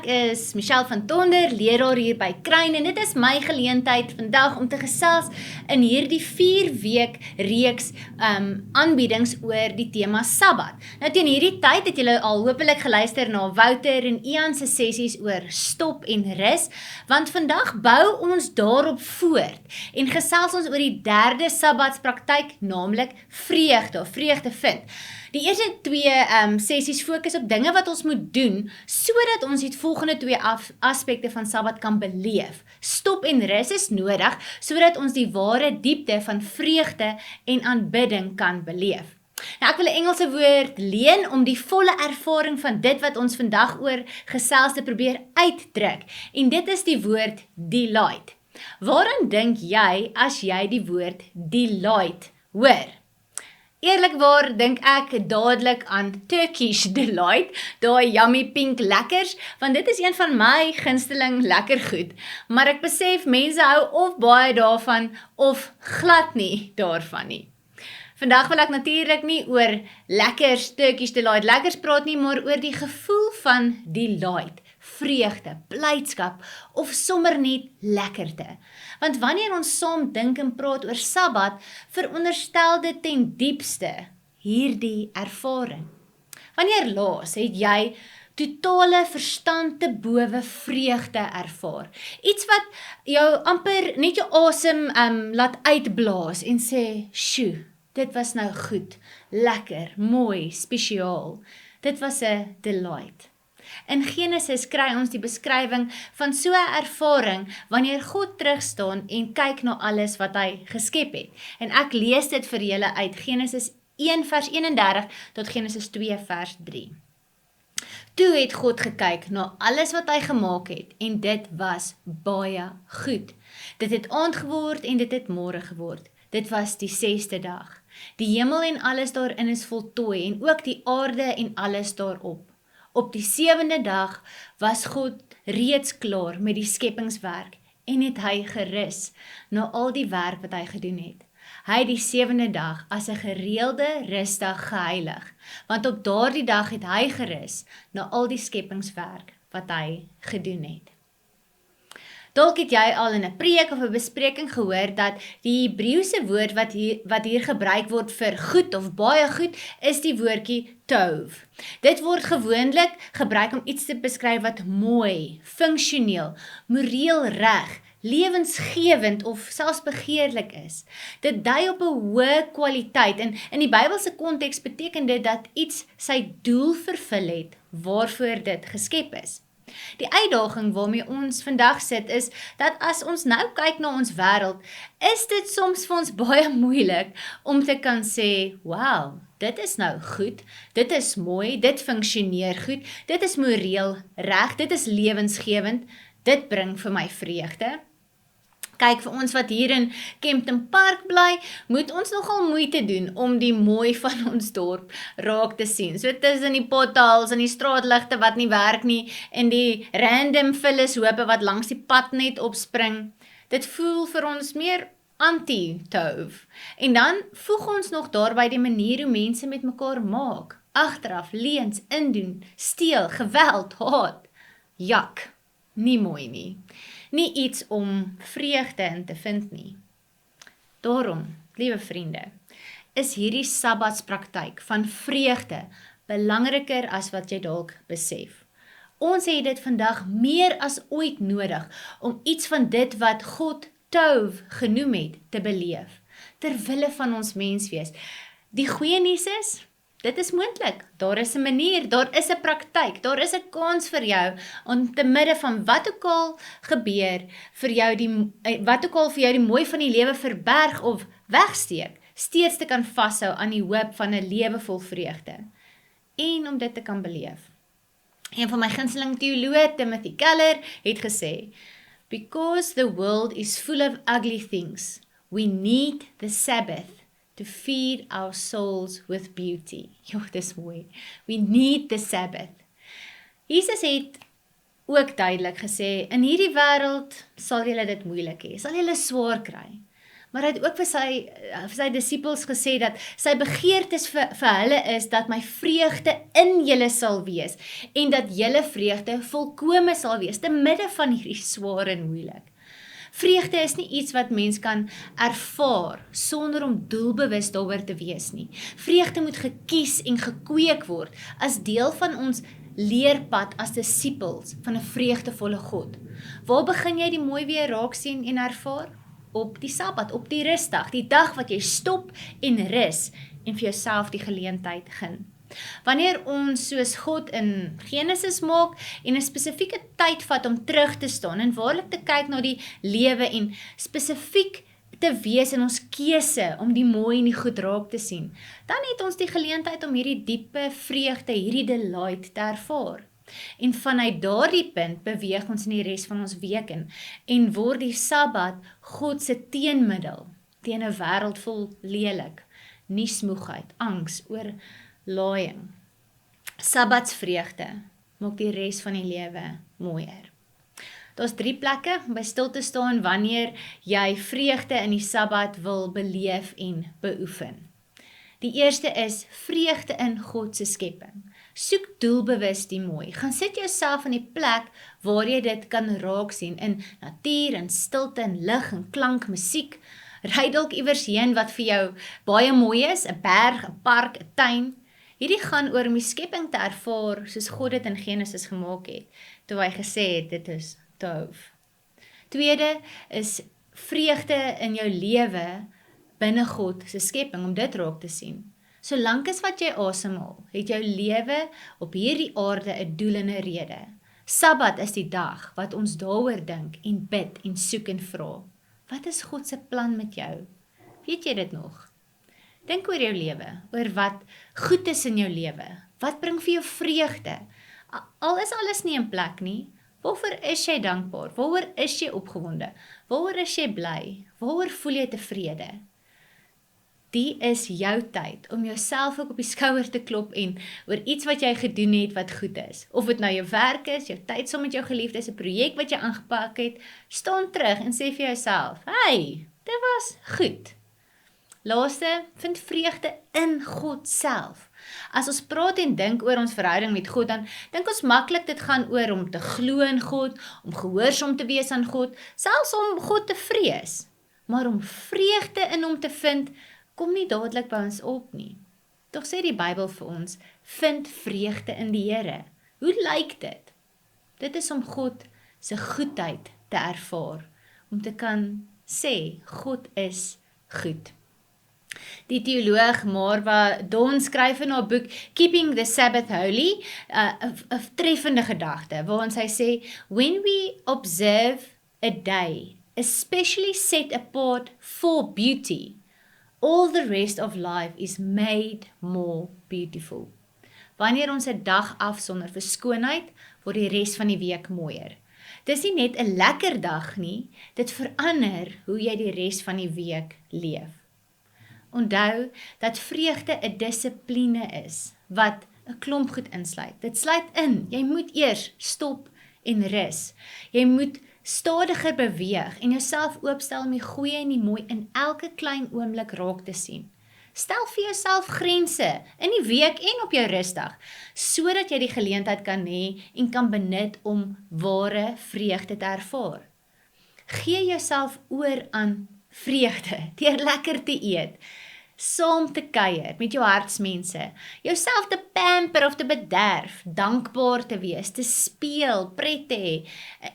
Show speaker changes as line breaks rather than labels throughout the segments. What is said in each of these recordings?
Ek is Michelle van Tonder, leraar hier by Kruin en dit is my geleentheid vandag om te gesels in hierdie 4-week reeks aanbiedings oor die tema Sabbat. Nou teen hierdie tyd het julle al hopelik geluister na Wouter en Ian se sessies oor stop en rus, want vandag bou ons daarop voort en gesels ons oor die 3de Sabbatspraktyk, naamlik vreugde of vreugde vind. Die eerste 2 sessies fokus op dinge wat ons moet doen, sodat ons die volgende 2 aspekte van Sabbat kan beleef. Stop en rus is nodig, sodat ons die ware diepte van vreugde en aanbidding kan beleef. Nou, ek wil 'n Engelse woord leen om die volle ervaring van dit wat ons vandag oor gesels te probeer uitdruk, en dit is die woord delight. Waaraan dink jy as jy die woord delight hoor? Eerlikwaar dink ek dadelik aan Turkish Delight, daai yummy pink lekkers, want dit is een van my gunsteling lekker goed. Maar ek besef mense hou of baie daarvan of glad nie daarvan nie. Vandag wil ek natuurlik nie oor lekkers, Turkish Delight lekkers praat nie, maar oor die gevoel van delight, vreugde, blydskap of sommer net lekkerte. Want wanneer ons saam dink en praat oor Sabbat, veronderstel dit ten diepste hierdie ervaring. Wanneer laas het jy totale verstand te bowe vreugde ervaar? Iets wat jou amper net jou asem laat uitblaas en sê, "Sjoe, dit was nou goed, lekker, mooi, spesiaal." Dit was 'n delight. In Genesis kry ons die beskrywing van so 'n ervaring wanneer God terugstaan en kyk na alles wat hy geskep het. En ek lees dit vir julle uit Genesis 1 vers 31 tot Genesis 2 vers 3. Toe het God gekyk na alles wat hy gemaak het en dit was baie goed. Dit het aand geword en dit het môre geword. Dit was die 6de dag. Die hemel en alles daarin is voltooi en ook die aarde en alles daarop. Op die 7de dag was God reeds klaar met die skepingswerk en het hy gerus na al die werk wat hy gedoen het. Hy het die 7de dag as 'n gereelde rusdag geheilig, want op daardie dag het hy gerus na al die skepingswerk wat hy gedoen het. Dalk het jy al in 'n preek of 'n bespreking gehoor dat die Hebreëse woord wat hier gebruik word vir goed of baie goed, is die woordjie tov. Dit word gewoonlik gebruik om iets te beskryf wat mooi, funksioneel, moreel reg, lewensgewend of selfs begeerlik is. Dit dui op 'n hoë kwaliteit en in die Bybelse konteks beteken dit dat iets sy doel vervul het waarvoor dit geskep is. Die uitdaging waarmee ons vandag sit is dat as ons nou kyk na ons wêreld, is dit soms vir ons baie moeilik om te kan sê, "Wow, dit is nou goed, dit is mooi, dit funksioneer goed, dit is moreel reg, dit is lewensgewend, dit bring vir my vreugde." Kyk, vir ons wat hier in Kempton Park bly, moet ons nogal moeite doen om die mooi van ons dorp raak te sien. So tussen die potholes en die straatligte wat nie werk nie en die random vullishope wat langs die pad net opspring. Dit voel vir ons meer anti-tov. En dan voeg ons nog daarby die manier hoe mense met mekaar maak. Agteraf, leuns, indoen, steel, geweld, haat. Jak, nie mooi nie. Nie iets om vreugde in te vind nie. Daarom, liewe vriende, is hierdie Sabbatspraktyk van vreugde belangriker as wat jy dalk besef. Ons het dit vandag meer as ooit nodig om iets van dit wat God tov genoem het te beleef, ter wille van ons menswees. Die goeie nuus is, dit is moontlik. Daar is 'n manier, daar is 'n praktyk, daar is 'n kans vir jou om te midde van wat ook al gebeur vir jou wat ook al vir jou die mooi van die lewe verberg of wegsteek, steeds te kan vashou aan die hoop van 'n lewe vol vreugde en om dit te kan beleef. Een van my gunsteling teoloë, Timothy Keller, het gesê, "Because the world is full of ugly things, we need the Sabbath to feed our souls with beauty." Dis mooi. We need the Sabbath. Jesus het ook duidelik gesê, in hierdie wêreld sal julle dit moeilik hê, sal julle swaar kry. Maar hy het ook vir sy disippels gesê dat sy begeertes vir hulle is dat my vreugde in julle sal wees en dat julle vreugde volkome sal wees te midde van hierdie swaar en moeilik. Vreugde is nie iets wat mens kan ervaar sonder om doelbewus daaroor te wees nie. Vreugde moet gekies en gekweek word as deel van ons leerpad as disippels van 'n vreugdevolle God. Waar begin jy die mooi weer raak sien en ervaar? Op die Sabbat, op die rusdag, die dag wat jy stop en rus en vir jouself die geleentheid gun. Wanneer ons soos God in Genesis maak en 'n spesifieke tyd vat om terug te staan en waarlik te kyk na die lewe en spesifiek te wees in ons keuse om die mooi en die goed raak te sien, dan het ons die geleentheid om hierdie diepe vreugde, hierdie delight te ervaar. En vanuit daardie punt beweeg ons in die res van ons week in en word die Sabbat God se teenmiddel teen 'n wêreld vol lelik, nuusmoegheid, angs, oorlaaiing. Sabbatsvreugde maak die res van die lewe mooier. Daar's 3 plekke om by stil te staan wanneer jy vreugde in die Sabbat wil beleef en beoefen. Die eerste is vreugde in God se skepping. Soek doelbewus die mooi. Gaan sit jouself in die plek waar jy dit kan raak sien in natuur, in stilte, in lig, in klank, musiek. Ry dalk iewers heen wat vir jou baie mooi is, 'n berg, 'n park, 'n tuin. Hierdie gaan oor om die skepping te ervaar soos God dit in Genesis gemaak het, toe hy gesê het dit is tov. Tweede is vreugde in jou lewe binne God se skepping, om dit raak te sien. Solank as wat jy asemhaal, het jou lewe op hierdie aarde 'n doel en 'n rede. Sabbat is die dag wat ons daaroor dink en bid en soek en vra. Wat is God se plan met jou? Weet jy dit nog? Dink oor jou lewe, oor wat goed is in jou lewe. Wat bring vir jou vreugde? Al is alles nie in plek nie, waarvoor is jy dankbaar? Waaroor is jy opgewonde? Waaroor is jy bly? Waaroor voel jy tevrede? Die is jou tyd om jouself ook op die skouer te klop en oor iets wat jy gedoen het wat goed is. Of dit nou jou werk is, jou tyd saam met jou geliefdes, 'n projek wat jy aangepak het, staan terug en sê vir jouself, hey, dit was goed. Laaste, vind vreugde in God self. As ons praat en dink oor ons verhouding met God, dan dink ons maklik dit gaan oor om te glo in God, om gehoorsaam te wees aan God, selfs om God te vrees. Maar om vreugde in hom te vind, kom nie dadelik by ons op nie. Tog sê die Bybel vir ons, vind vreugde in die Here. Hoe lyk dit? Dit is om God se goedheid te ervaar, om te kan sê, God is goed. Die teoloog Marva Dawn skryf in haar boek Keeping the Sabbath Holy, 'n treffende gedagte, waarin sy sê, when we observe a day, especially set apart for beauty, all the rest of life is made more beautiful. Wanneer ons 'n dag afsonder vir skoonheid, word die res van die week mooier. Dis nie net 'n lekker dag nie, dit verander hoe jy die res van die week leef. Onthou dat vreugde 'n dissipline is, wat 'n klomp goed insluit. Dit sluit in, jy moet eers stop en rus. Jy moet stadiger beweeg en jouself oopstel om die goeie en die mooi in elke klein oomblik raak te sien. Stel vir jouself grense in die week en op jou rusdag, sodat jy die geleentheid kan hê en kan benut om ware vreugde te ervaar. Gee jouself oor aan vreugde, deur lekker te eet, saam te kuier met jou hartsmense, jouself te pamper of te bederf, dankbaar te wees, te speel, pret te hê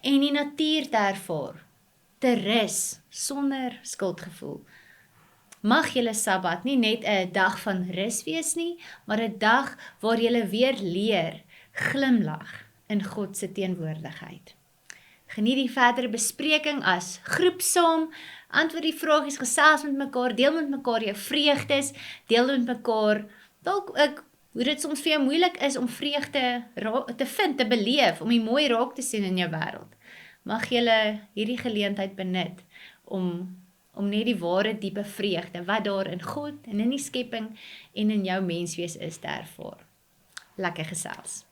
en die natuur te ervaar, te rus sonder skuldgevoel. Mag julle Sabbat nie net 'n dag van rus wees nie, maar 'n dag waar julle weer leer glimlag in God se teenwoordigheid. Geniet die verdere bespreking as groep saam, antwoord die vragies, gesels met mekaar, deel met mekaar jou vreugdes, deel met mekaar dalk ook hoe dit soms vir jou moeilik is om vreugde te vind, te beleef, om die mooi raak te sien in jou wêreld. Mag julle hierdie geleentheid benut om net die ware diepe vreugde wat daar in God en in die skepping en in jou menswees is te ervaar. Lekker gesels.